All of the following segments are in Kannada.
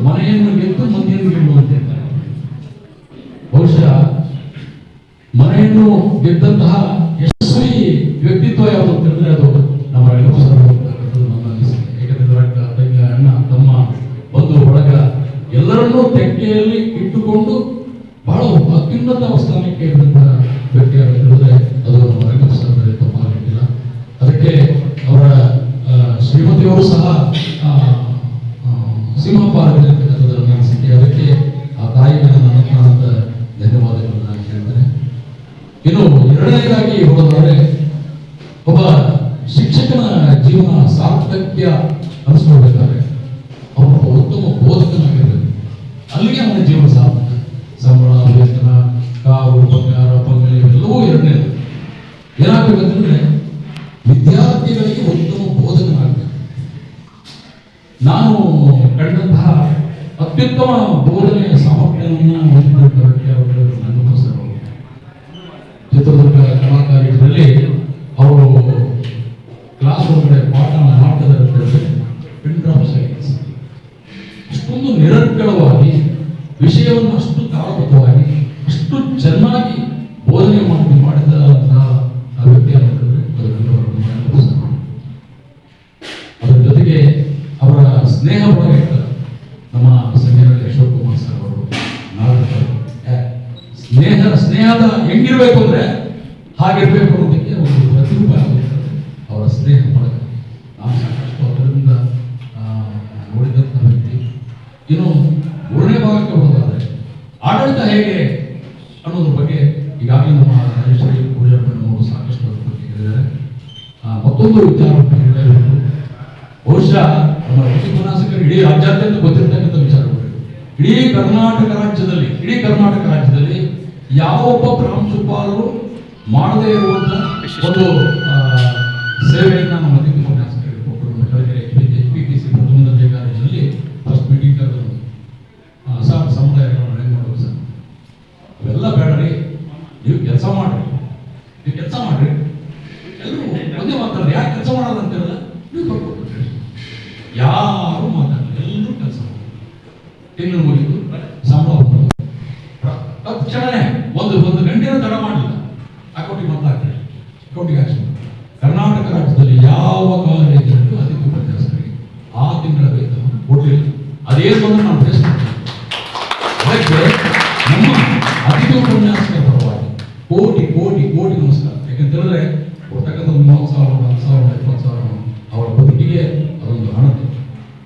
ಮನೆಯನ್ನು ಗೆದ್ದು ಮಂದಿಯನ್ನು ಗೆಲ್ಲು ಅಂತ ಹೇಳ್ತಾರೆ. ಬಹುಶಃ ಮನೆಯನ್ನು ಗೆದ್ದಂತಹ ಯಶಸ್ವಿ ವ್ಯಕ್ತಿತ್ವ ಯಾವುದು ಅಂತ ಹೇಳಿದ್ರೆ ಅದು ನಮ್ಮ ನನ್ನ ಅನಿಸಿಕೆ. ಏಕೆಂದರೆ ಅಕ್ಕ ತಂಗಿ ಅಣ್ಣ ತಮ್ಮ ಬಂಧು ಬಳಗ ಎಲ್ಲರನ್ನೂ ತೆಕ್ಕೆಯಲ್ಲಿ ಇಟ್ಟುಕೊಂಡು ಬಹಳ ಅತ್ಯುನ್ನತ ಸ್ಥಾನಕ್ಕೆ ಇದ್ದಂತಹ ವ್ಯಕ್ತಿ ಹೇಳಿದ್ರೆ ಅದು ನಮ್ಮ ರಂಗಪ್ರಸಾದ ತಪ್ಪಾಗಿಲ್ಲ. ಅದಕ್ಕೆ ಅವರ ಶ್ರೀಮತಿಯವರು ಸಹ ಸಿಂಹಪಾರದಲ್ಲಿ ನನ್ನ ಅನಿಸಿಕೆ. ಅದಕ್ಕೆ ಆ ತಾಯಿಗೆ ನನ್ನ ಅನಂತ ಧನ್ಯವಾದಗಳನ್ನು ನಾನು ಹೇಳ್ತೇನೆ. ಇನ್ನು ಎರಡನೇದಾಗಿ ಹೇಳೋದಾದ್ರೆ, ಒಬ್ಬ ಶಿಕ್ಷಕನ ಜೀವನ ಸಾರ್ಥಕ್ಯ ಅನಿಸ್ಕೊಳ್ಬೇಕಾದ್ರೆ ಅವನು ಉತ್ತಮ ಬೋಧಕನಾಗಿರಬೇಕು. ಅಲ್ಲಿಗೆ ಅವನ ಜೀವನ ಸಾರ್ಥಕ. ಸಂಬಳ, ವೇತನ, ಕಾರು, ಬಂಗಾರ, ಬಂಗಲೆ ಇವೆಲ್ಲವೂ ಎರಡನೇದು. ಏನಾಗಬೇಕಂತಂದ್ರೆ ವಿದ್ಯಾರ್ಥಿಗಳಿಗೆ ಉತ್ತಮ ಬೋಧಕನಾಗಬೇಕು. ನಾನು ಕಂಡಂತಹ ಅತ್ಯುತ್ತಮ ಬೋಧನೆಯ ಸಾಮರ್ಥ್ಯವನ್ನು ಹೊಂದಿದ್ದಕ್ಕೆ ಅವರು ನನ್ನ ಸರ್ ಚಿತ್ರದುರ್ಗ ಕಲಾಕಾರ್ಯದಲ್ಲಿ ಅವರು ಕ್ಲಾಸ್ ಒಳಗಡೆ ಪಾಠ ಮಾಡ್ತಿದ್ದಾರೆ. ಅಷ್ಟೊಂದು ನಿರರ್ಗಳವಾಗಿ ವಿಷಯವನ್ನು ಅಷ್ಟು ತಾಳಬದ್ಧವಾಗಿ ಅಷ್ಟು ಚೆನ್ನಾಗಿ ಬೋಧನೆ ಮಾಡಿದಂತಹ ವ್ಯಕ್ತಿಯನ್ನು ಅದರ ಜೊತೆಗೆ ಅವರ ಸ್ನೇಹ ಒಳಗೆ ನಮ್ಮ ಸಂಘದಲ್ಲಿ ಅಶೋಕ್ ಕುಮಾರ್ ಸರ್ ಅವರು ಸ್ನೇಹದ ಹೆಂಗಿರ್ಬೇಕು ಅಂದ್ರೆ ಹಾಗಿರ್ಬೇಕು ಅನ್ನೋದಕ್ಕೆ ಒಂದು ಪ್ರತಿರೂಪ ಅವರ ಸ್ನೇಹ ಒಳಗೆ ನಾನು ಸಾಕಷ್ಟು ಅದರಿಂದ ನೋಡಿದಂಥ ವ್ಯಕ್ತಿ. ಇನ್ನು ಮೂರನೇ ಭಾಗಕ್ಕೆ ಹೋದಾದ್ರೆ ಆಡಳಿತ ಹೇಗೆ ಅನ್ನೋದ್ರ ಬಗ್ಗೆ ಈಗಾಗಲೇ ನಮ್ಮ ರಾಜೇಶ್ವರಿ ಪೂಜಾರವರು ಸಾಕಷ್ಟು ಅದ್ರ ಬಗ್ಗೆ ಹೇಳಿದ್ದಾರೆ. ಮತ್ತೊಂದು ವಿಚಾರ ಹೇಳಬೇಕು. ಬಹುಶಃ ನಮ್ಮ ಉಪನ್ಯಾಸಕರು ಇಡೀ ರಾಜ್ಯಾದ್ಯಂತ ಗೊತ್ತಿರ್ತಕ್ಕಂಥ ವಿಚಾರಗಳು. ಇಡೀ ಕರ್ನಾಟಕ ರಾಜ್ಯದಲ್ಲಿ ಯಾವೊಬ್ಬ ಪ್ರಾಂಶುಪಾಲರು ಮಾಡದೇ ಇರುವಂತ ಒಂದು ಸೇವೆಯನ್ನು ನಮ್ಮ ಅತಿಥಿ ಉಪನ್ಯಾಸಕರಿಗೆ ಕೊಟ್ಟರು. ಕೆಳಗಡೆ HPPC ಪ್ರಥಮ ದರ್ಜೆ ಕಾಲೇಜಿನಲ್ಲಿ ಫಸ್ಟ್ ಮೀಟಿಂಗ್ ಕರೆದು ಸರ್ ಸಮುದಾಯಗಳನ್ನು ಹೆಂಗೆ ಮಾಡೋದು ಸರ್, ಅವೆಲ್ಲ ಬೇಡ್ರಿ, ನೀವು ಕೆಲಸ ಮಾಡ್ರಿ ಎಲ್ಲರೂ ಒಂದೇ ಮಾತಾಡ್ರಿ. ಯಾಕೆ ಕೆಲಸ ಮಾಡೋದು ಅಂತಿರಲ್ಲ, ನೀವು ಬರ್ಕೊಡ್ರಿ. ಯಾರು ಮಾತಾಡಲ್ಲ, ಎಲ್ಲರೂ ಕೆಲಸ ಮಾಡಿ ತಿಂಗಳು ಮುಗಿದು ಸಂಬಳ ತಕ್ಷಣನೇ ಒಂದು ಗಂಟೆನ ತಡ ಮಾಡಲಿಲ್ಲ, ಅಕೌಂಟಿಗೆ ಮತ ಹಾಕ್ರಿ, ಅಕೌಂಟಿಗೆ ಹಾಕಿ. ಕರ್ನಾಟಕ ರಾಜ್ಯದಲ್ಲಿ ಯಾವ ಕಾಲೇಜಲ್ಲೂ ಅತಿಥಿ ಉಪನ್ಯಾಸಕರಿಗೆ ಆ ತಿಂಗಳ ವೇತನ ಕೊಡಲಿಲ್ಲ. ಅದೇನು ಬಂದ್ರೆ ನಾನು ಫೇಸ್ ಮಾಡ್ತೀನಿ. ಅದಕ್ಕೆ ನಮ್ಮ ಅತಿಥಿ ಉಪನ್ಯಾಸಕರ ಪರವಾಗಿ ಕೋಟಿ ಕೋಟಿ ಕೋಟಿ ನಮಸ್ಕಾರ. ಯಾಕಂತೇಳಿದ್ರೆ ಕೊಡ್ತಕ್ಕಂಥ 30,000, 10,000, 20,000 ಅವರ ಬದುಕಿಗೆ ಅದೊಂದು ಹಣತೆ.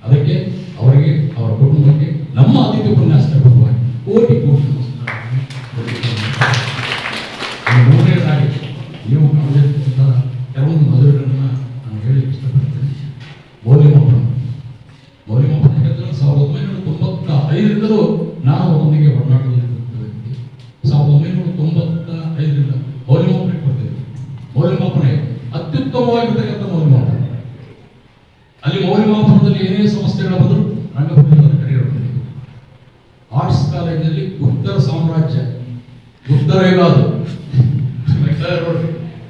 ಅದಕ್ಕೆ ಅವರಿಗೆ, ಅವರ ಕುಟುಂಬಕ್ಕೆ ನಮ್ಮ ಅತಿಥಿ ಉಪನ್ಯಾಸಕರ ಪರವಾಗಿ ಕೋಟಿ ಕೋಟಿ ನಮಸ್ಕಾರ. ಮೂರನೇದಾಗಿ ನೀವು ಕಾಣಬೇಕಂತ ಕೆಲವೊಂದು ಮದುವೆಗಳನ್ನ ನಾನು ಹೇಳಿ ಇಷ್ಟಪಡ್ತೇನೆ. ಮೌಲ್ಯಮಾಪನ ಯಾಕಂದ್ರೆ 1995ರಿಂದಲೂ ನಾನು ಅವರೊಂದಿಗೆ ಒಡನಾಟದಲ್ಲಿದ್ದಂಥ ವ್ಯಕ್ತಿ. 1995ರಿಂದ ಮೌಲ್ಯಮಾಪನ ಕೊಡ್ತೇವೆ. ಮೌಲ್ಯಮಾಪನೆ ಅತ್ಯುತ್ತಮವಾಗಿರ್ತಕ್ಕಂಥ ಮೌಲ್ಯಮಾಪನ. ಅಲ್ಲಿ ಮೌಲ್ಯಮಾಪನದಲ್ಲಿ ಏನೇ ಸಮಸ್ಯೆಗಳು ಬಂದರೂ ರಂಗಭೂಮಿಯನ್ನು ಕರೆಯಿರುತ್ತದೆ. ಆರ್ಟ್ಸ್ ಕಾಲೇಜಿನಲ್ಲಿ ಗುಪ್ತರ ಸಾಮ್ರಾಜ್ಯ, ಗುಪ್ತರ ಯುಗ, ಅದು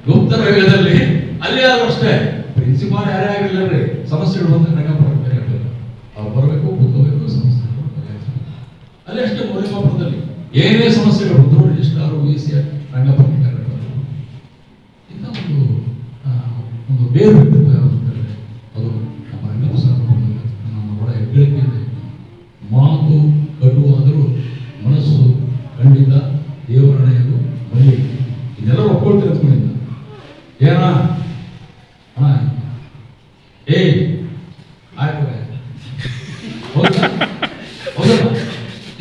ಗುಪ್ತರ ಯುಗದಲ್ಲಿ ಅಲ್ಲಿ ಆದ್ರೂ ಅಷ್ಟೇ ಪ್ರಿನ್ಸಿಪಾಲ್ ಯಾರೇ ಆಗಿಲ್ಲ ಸಮಸ್ಯೆಗಳು ಬಂದ್ರೆ ರಂಗಭೂಮಿ ಕರೆಯಬೇಕು. ಅವ್ರು ಬರಬೇಕು, ಕೂತ್ಕೋಬೇಕು, ಸಮಸ್ಯೆಗಳು ಅಲ್ಲಿ ಅಷ್ಟೇ. ಮೌಲ್ಯಮಾಪನದಲ್ಲಿ ಏನೇ ಸಮಸ್ಯೆಗಳು ಬಂದರೂ ರಿಜಿಸ್ಟ್ರಾರ್ VC ರಂಗಭೂಮಿ ಕರೆಯಬೇಕು. ಇಂಥ ಒಂದು ಬೇರೆ ವ್ಯಕ್ತಿತ್ವ ಯಾವುದು ಅಂತಂದರೆ ಅದು ನಮ್ಮ ರಂಗಪ್ರಸಾದ ನಮ್ಮ ಒಳ ಹೆಗ್ಗಳಿಕೆ ಇದೆ. ಮಾತು ಕಟುವಾದರೂ ಮನಸ್ಸು ಖಂಡಿತ ದೇವರಣೆಯದು ಬಲಿ. ಇದೆಲ್ಲರೂ ಒಪ್ಕೊಳ್ತೀರ ಅಂದ್ಕೊಂಡಿದ್ದ ಏನ ಅಣ್ಣ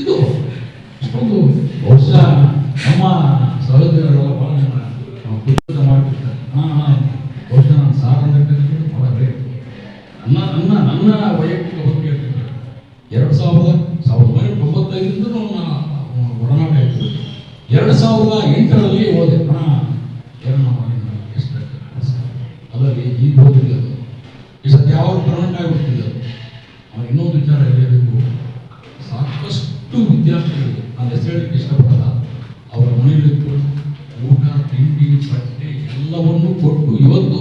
ಇದು ಅಷ್ಟೊಂದು ಬಹುಶಃ ನಮ್ಮ ಸಹೋದರರೆಲ್ಲ ಬಹಳ ಜನ ಮಾಡ್ತಿರ್ತಾರೆ. ಬಹುಶಃ ನಾನು ಸಾರಂದ್ರೆ ಬಹಳ ರೇಟ್. ನನ್ನ ವೈಯಕ್ತಿಕ ಬಗ್ಗೆ 1995ರಿಂದ ಒಡನಾಟ ಇರ್ತದೆ. 2008ರಲ್ಲಿ ಹೋದೆ. ಎಷ್ಟು ಅದರಲ್ಲಿ ಈಗ ಹೋಗಿಲ್ಲ, ಈ ಸದ್ಯ ಯಾವ ಪರ್ಮನೆಂಟ್ ಆಗಿಬಿಡ್ತಿಲ್ಲ. ಇನ್ನೊಂದು ವಿಚಾರ ಹೇಳಬೇಕು. ಸಾಕಷ್ಟು ವಿದ್ಯಾರ್ಥಿಗಳಿಗೆ ನಾನು ಹೆಸರಿಡಲಿಕ್ಕೆ ಇಷ್ಟಪಡಲ್ಲ. ಅವರ ಮನೆಯಲ್ಲಿ ಊಟ, ತಿಂಡಿ, ಬಟ್ಟೆ ಎಲ್ಲವನ್ನೂ ಕೊಟ್ಟು ಇವತ್ತು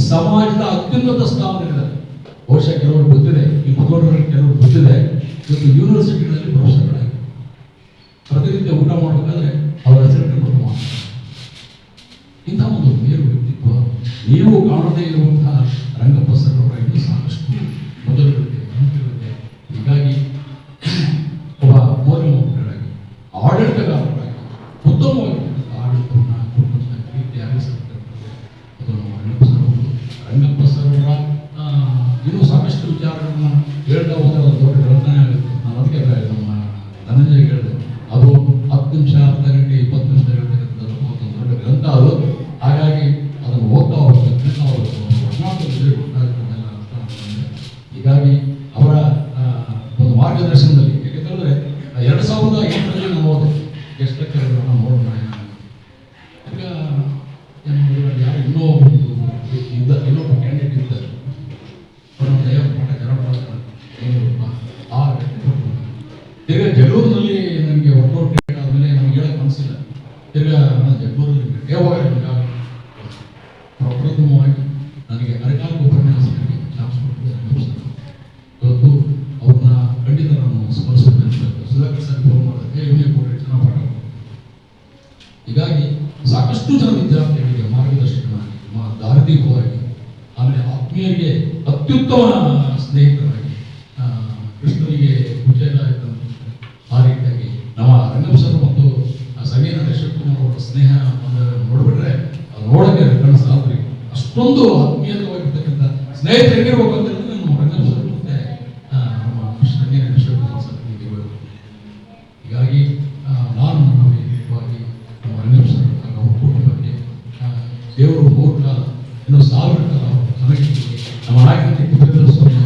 ಸಮಾಜದ ಅತ್ಯುನ್ನತ ಸ್ಥಾನದಲ್ಲಿದ್ದಾರೆ. ಬಹುಶಃ ಕೆಲವರು ಗೊತ್ತಿದೆ, ಈ ಕುತ್ಕೊಂಡ್ರೆ ಕೆಲವರು ಗೊತ್ತಿದೆ. ಇವತ್ತು ಯೂನಿವರ್ಸಿಟಿಗಳಲ್ಲಿ ಪ್ರೊಫೆಸರ್ಗಳಾಗಿ ಪ್ರತಿನಿತ್ಯ ಊಟ ಮಾಡಬೇಕಾದ್ರೆ ಅವರ ಹೆಸರಿಟ್ಟು ಮಾಡ್ತಾರೆ. ಇಂಥ ಒಂದು ಮೇರು ವ್ಯಕ್ತಿತ್ವ ನೀವು ಕಾಣದೇ ಇರುವಂತಹ ರಂಗಪ್ಪ ಸರ್ ಅವರ ಇನ್ನೂ ಸಾಕಷ್ಟು ಮೊದಲುಗಳಿದೆ, ನಂಬಿಕೆಗಳಿದೆ. ಹೀಗಾಗಿ ಒಬ್ಬ ಮೌಲ್ಯವಂತರಾಗಿ ಆಡಳಿತಗಾರರಾಗಿ ಉತ್ತಮವಾಗಿ ಆಡಳಿತವನ್ನು ಕೊಟ್ಟಂತಹ ರೀತಿಯಾಗಿ ಅದನ್ನು ರಂಗಪ್ಪ ಸರ್ ಅವರ ಇನ್ನೂ ಸಾಕಷ್ಟು ವಿಚಾರಗಳನ್ನ ಹೇಳ್ತಾ ಹೋದರೆ ಅದು ದೊಡ್ಡ ಗ್ರಂಥನೇ ಆಗುತ್ತೆ. ನಾನು ಅದಕ್ಕೆ ನಮ್ಮ ಧನಂಜಯ ಹೇಳಿದೆ, ಅದು 10 ನಿಮಿಷ, ಅರ್ಧ ಗಂಟೆ, 20 ನಿಮಿಷ ಹೇಳ್ತಕ್ಕಂಥ ಒಂದು ದೊಡ್ಡ ಗ್ರಂಥ ಅದು. ಹಾಗಾಗಿ ಅದನ್ನು ಓದ್ತಾ ಹೋಗ್ಬೇಕು, ಹೀಗಾಗಿ ಅವರ ಒಂದು ಮಾರ್ಗದರ್ಶನದಲ್ಲಿ, ಯಾಕೆಂತಂದ್ರೆ 2008ರಲ್ಲಿ ನಾವು ಹೋದೆ ಗೆಸ್ಟ್ ಲೆಕ್ಚರ್ಗಳನ್ನ ನೋಡೋಣ. ಈಗ ಯಾರು ಇನ್ನೊಬ್ಬ ಕ್ಯಾಂಡಿಡೇಟ್ ಇದ್ದಾರೆ, ತಿರ್ಗಾ ಜಗಳೂರಿನಲ್ಲಿ ನನಗೆ ವರ್ಕೌಟ್ ಆದಮೇಲೆ ನಮ್ಗೆ ಹೇಳಕ್ ಮನಸ್ಸಿಲ್ಲ. ತಿರ್ಗಾ ನಾನು ಜಗಳೂರಲ್ಲಿ ಪ್ರಪ್ರಥಮವಾಗಿ ನನಗೆ ಅರಕಾಲಿಕ ಉಪನ್ಯಾಸಕ್ಕೆ ಚಾನ್ಸ್ ಕೊಟ್ಟಿದ್ದೆ ರಂಗಪ್ಪ ಸರ್. ಇವತ್ತು ಅವ್ರನ್ನ ಖಂಡಿತ ನಾನು ಸ್ಮರಿಸಬೇಕು. ಸುಧಾಕರ್ ಸರ್ ಫೋನ್ ಮಾಡಿದ್ರೆ ಇವನೇ ಕೊಟ್ಟರೆ ಚೆನ್ನಾಗಿ ಪಾಠ ಮಾಡ್ತಾರೆ. ಹೀಗಾಗಿ ಸಾಕಷ್ಟು ಜನ ವಿದ್ಯಾರ್ಥಿಗಳಿಗೆ ಮಾರ್ಗದರ್ಶಕನಾಗಿ, ದಾರಿದೀಪವಾಗಿ, ಆಮೇಲೆ ಆತ್ಮೀಯರಿಗೆ ಅತ್ಯುತ್ತಮ ಸ್ನೇಹಿತರಾಗಿ, ಕೃಷ್ಣರಿಗೆ ಉಚ್ಚೇದಾಯಿತ ಆ ರೀತಿಯಾಗಿ ನಮ್ಮ ರಂಗಪ್ಪ ಸರ್ ಮತ್ತು ಸಂಗೀತ ಶಿವಕುಮಾರ್ ಅವರ ಸ್ನೇಹ ನೋಡ್ಬಿಟ್ರೆ ನೋಡಕ್ಕೆ ಕಣ್ಣು ಸಾಧ್ರಿ. ಅಷ್ಟೊಂದು ಆತ್ಮೀಯವಾಗಿರ್ತಕ್ಕಂಥ ಸ್ನೇಹಿತರು ಹೆಂಗಿರ್ಬೇಕು ಅಂತ ಹೇಳಿದ್ರೆ ನಮ್ಮ ರಂಗಪ್ಪ ಸರ್ ಮತ್ತೆ ನಮ್ಮ ಸಂಗೀತ ಶಿವಕುಮಾರ್ ಸರ್ ಇರಬೇಕು. ಹೀಗಾಗಿ ನಾನು ನಮ್ಮ ವೈಯಕ್ತಿಕವಾಗಿ ನಮ್ಮ ರಂಗಪ್ಪ ಸರ್ ಅವರ ಕುಟುಂಬಕ್ಕೆ ದೇವರು 3 ಕಾಲ ಇನ್ನೂ 1000 ಕಾಲ ನಮ್ಮ ನಾಯಕನಿಗೆ ಸ್ವಾಮಿ